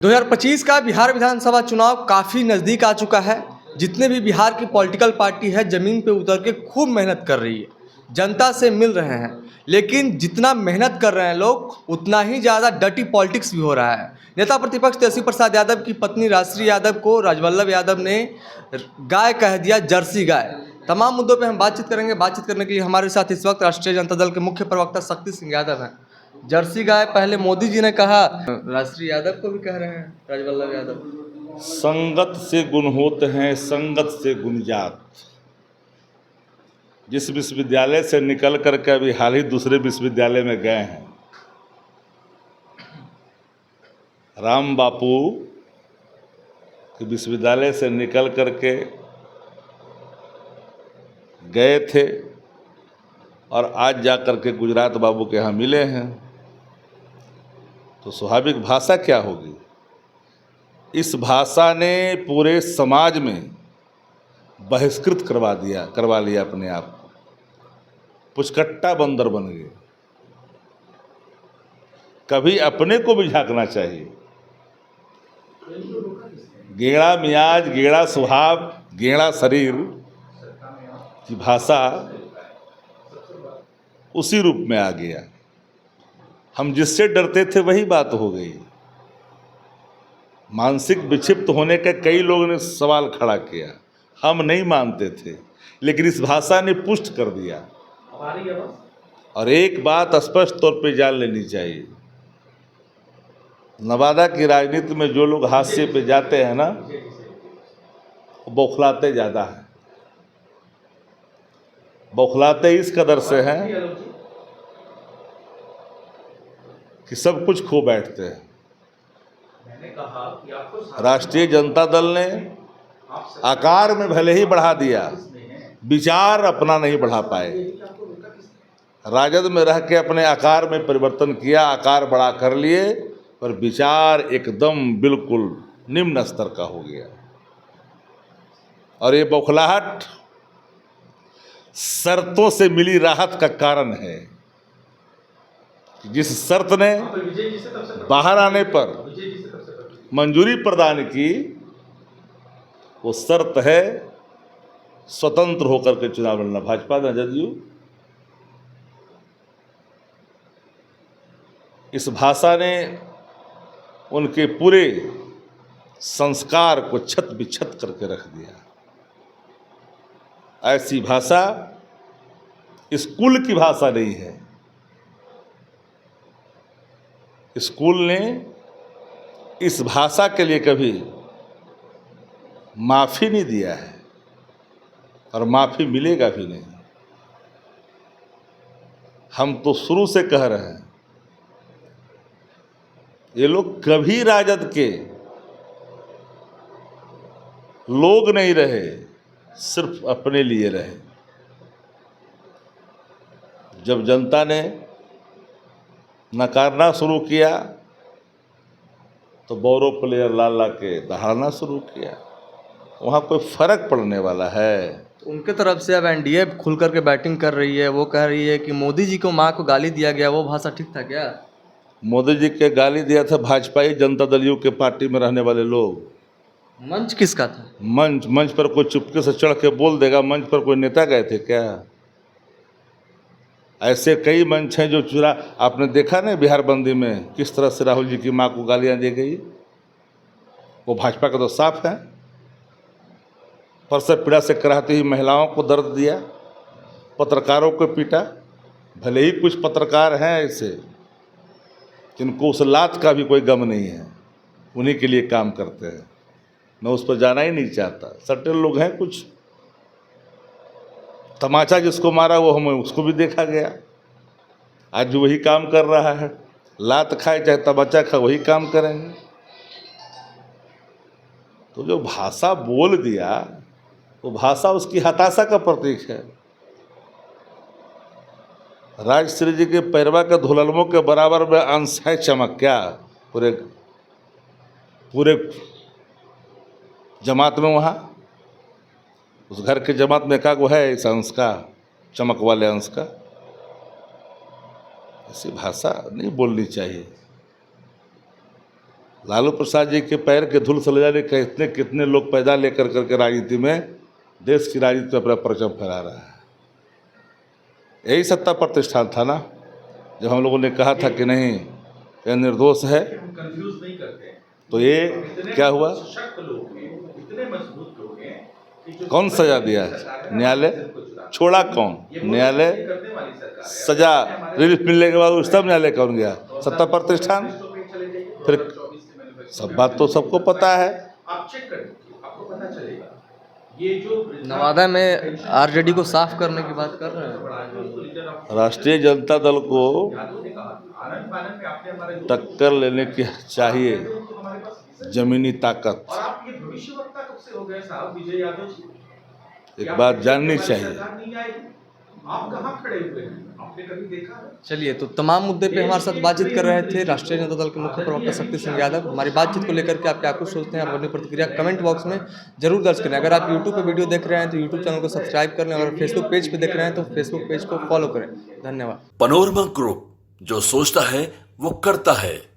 2025 का बिहार विधानसभा चुनाव काफ़ी नज़दीक आ चुका है। जितने भी बिहार की पॉलिटिकल पार्टी है ज़मीन पे उतर के खूब मेहनत कर रही है, जनता से मिल रहे हैं। लेकिन जितना मेहनत कर रहे हैं लोग, उतना ही ज़्यादा डर्टी पॉलिटिक्स भी हो रहा है। नेता प्रतिपक्ष तेजस्वी प्रसाद यादव की पत्नी राजश्री यादव को राजवल्लभ यादव ने गाय कह दिया, जर्सी गाय। तमाम मुद्दों पर हम बातचीत करेंगे। बातचीत करने के लिए हमारे साथ इस वक्त राष्ट्रीय जनता दल के मुख्य प्रवक्ता शक्ति सिंह यादव हैं। जर्सी गाय पहले मोदी जी ने कहा, राष्ट्रीय यादव को भी कह रहे हैं राजवल्लभ यादव। संगत से गुण होते हैं, संगत से गुणजात। जिस विश्वविद्यालय से निकल करके अभी हाल ही दूसरे विश्वविद्यालय में गए हैं, राम बापू के विश्वविद्यालय से निकल करके गए थे और आज जा करके गुजरात बाबू के यहाँ मिले हैं, तो स्वाभाविक भाषा क्या होगी? इस भाषा ने पूरे समाज में बहिष्कृत करवा लिया अपने आप को। पुचकट्टा बंदर बन गए। कभी अपने को भी झांकना चाहिए। गेड़ा मियाज, गेड़ा स्वभाव, गेड़ा शरीर की भाषा उसी रूप में आ गया। हम जिससे डरते थे वही बात हो गई। मानसिक विक्षिप्त होने का कई लोगों ने सवाल खड़ा किया, हम नहीं मानते थे, लेकिन इस भाषा ने पुष्ट कर दिया। और एक बात स्पष्ट तौर पे जान लेनी चाहिए, नवादा की राजनीति में जो लोग हाशिए पे जाते हैं ना, वो बौखलाते ज़्यादा हैं। बौखलाते इस कदर से हैं कि सब कुछ खो बैठते हैं। राष्ट्रीय जनता दल ने आकार में भले ही बढ़ा दिया, विचार अपना नहीं बढ़ा पाए। राजद में रह के अपने आकार में परिवर्तन किया, आकार बड़ा कर लिए, पर विचार एकदम बिल्कुल निम्न स्तर का हो गया। और ये बौखलाहट शर्तों से मिली राहत का कारण है। जिस शर्त ने बाहर आने पर मंजूरी प्रदान की, वो शर्त है स्वतंत्र होकर के चुनाव लड़ना। भाजपा ने जदयू इस भाषा ने उनके पूरे संस्कार को छत बिछत करके रख दिया। ऐसी भाषा स्कूल की भाषा नहीं है। स्कूल ने इस भाषा के लिए कभी माफ़ी नहीं दिया है और माफ़ी मिलेगा भी नहीं। हम तो शुरू से कह रहे हैं, ये लोग कभी राजद के लोग नहीं रहे, सिर्फ अपने लिए रहे। जब जनता ने नकारना शुरू किया तो बोरो प्लेयर ला के दहाड़ना शुरू किया। वहाँ कोई फर्क पड़ने वाला है? उनके तरफ से अब एनडीए खुल करके बैटिंग कर रही है। वो कह रही है कि मोदी जी को माँ को गाली दिया गया, वो भाषा ठीक था क्या? मोदी जी के गाली दिया था भाजपाई जनता दलियों के पार्टी में रहने वाले लोग। मंच किसका था? मंच पर कोई चुपके से चढ़ के बोल देगा? मंच पर कोई नेता गए थे क्या? ऐसे कई मंच हैं जो चुरा। आपने देखा ना बिहार बंदी में किस तरह से राहुल जी की माँ को गालियां दी गई। वो भाजपा का तो साफ है। परसर पीड़ा से कराहती हुई महिलाओं को दर्द दिया, पत्रकारों को पीटा। भले ही कुछ पत्रकार हैं ऐसे जिनको उस लात का भी कोई गम नहीं है, उन्हीं के लिए काम करते हैं। मैं उस पर जाना ही नहीं चाहता। सट्टे लोग हैं कुछ। तमाचा जिसको मारा वो हमें उसको भी देखा गया। आज वही काम कर रहा है। लात खाए चाहे तमाचा खाए, वही काम करेंगे। तो जो भाषा बोल दिया, वो भाषा उसकी हताशा का प्रतीक है। राजश्री जी के पैरवा के धुललमों के बराबर में अंश है चमक क्या पूरे जमात में? वहाँ उस घर के जमात में एकागो है इस अंश का, चमक वाले अंश का? ऐसी भाषा नहीं बोलनी चाहिए। लालू प्रसाद जी के पैर के धूल से ले जाने कितने कितने लोग पैदा लेकर करके राजनीति में देश की राजनीति में अपना परचम फहरा रहा है। यही सत्ता प्रतिष्ठान था ना, जब हम लोगों ने कहा था कि नहीं ये निर्दोष है, तो ये क्या हुआ? कौन सजा दिया? न्यायालय छोड़ा कौन? न्यायालय सजा रिलीफ मिलने के बाद उस तब न्यायालय कौन गया? सत्ता प्रतिष्ठान। फिर सब बात तो सबको पता है। नवादा में आरजेडी को साफ करने की बात कर रहे हैं। राष्ट्रीय जनता दल को टक्कर लेने की चाहिए जमीनी ताकत। एक बात जाननी चाहिए। चलिए, तो तमाम मुद्दे पे हमारे साथ बातचीत कर रहे थे राष्ट्रीय जनता दल के मुख्य प्रवक्ता शक्ति सिंह यादव। हमारी बातचीत को लेकर के आप क्या कुछ सोचते हैं, आप अपनी प्रतिक्रिया कमेंट बॉक्स में जरूर दर्ज करें। अगर आप यूट्यूब पे वीडियो देख रहे हैं तो यूट्यूब चैनल को सब्सक्राइब कर लें, और फेसबुक पेज पे देख रहे हैं तो फेसबुक पेज को फॉलो करें। धन्यवाद। पनोरमा ग्रुप, जो सोचता है वो करता है।